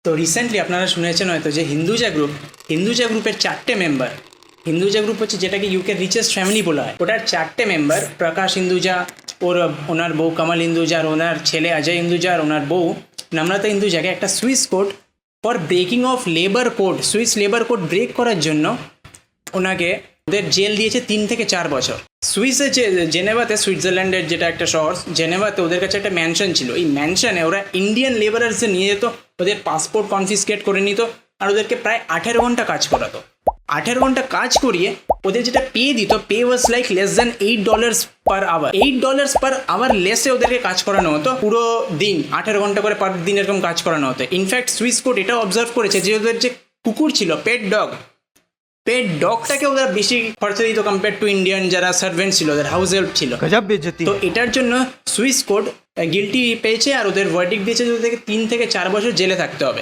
তো রিসেন্টলি আপনারা শুনেছেন হয়তো যে হিন্দুজা গ্রুপের 4টে মেম্বার, হিন্দুজা গ্রুপ হচ্ছে যেটাকে ইউকের রিচেস্ট ফ্যামিলি বলা হয়, ওটার 4টে মেম্বার প্রকাশ হিন্দুজা, ওনার বউ কামাল হিন্দুজা, আর ওনার ছেলে অজয় হিন্দুজা, আর ওনার বউ নম্রতা হিন্দুজাকে একটা Swiss code for breaking of labour code, Swiss labour code break করার জন্য ওনাকে ওদের জেল দিয়েছে 3 থেকে 4 বছর। সুইসে জেনেভাতে, সুইজারল্যান্ডের যেটা একটা শহর জেনেভাতে, ওদের কাছে একটা ম্যানশন ছিল। এই ম্যানশনে ওরা ইন্ডিয়ান লেবারার্সদের নিয়ে যেত, ওদের পাসপোর্ট কনফিসকেট করে নিত, আর ওদেরকে প্রায় 18 ঘন্টা কাজ করাতো। 18 ঘন্টা কাজ করিয়ে ওদের যেটা পে দিত, pay was like less than $8 per hour. $8 per hour লেসে ওদেরকে কাজ করানো হতো পুরো দিন, 18 ঘন্টা করে পার দিন এরকম কাজ করানো হতো। ইনফ্যাক্ট সুইস কোর্ট এটাও অবজার্ভ করেছে যে ওদের যে কুকুর ছিল, পেট ডগটাকে ওরা বেশি খরচা দিত কম্পেয়ার টু ইন্ডিয়ান যারা সার্ভেন্ট ছিল, ওদের হাউস হেল্প ছিল। তো এটার জন্য সুইস কোর্ট গিল্টি পেয়েছে আর ওদের ভার্ডিক্ট দিয়েছে যে ওদেরকে 3 থেকে 4 বছর জেলে থাকতে হবে।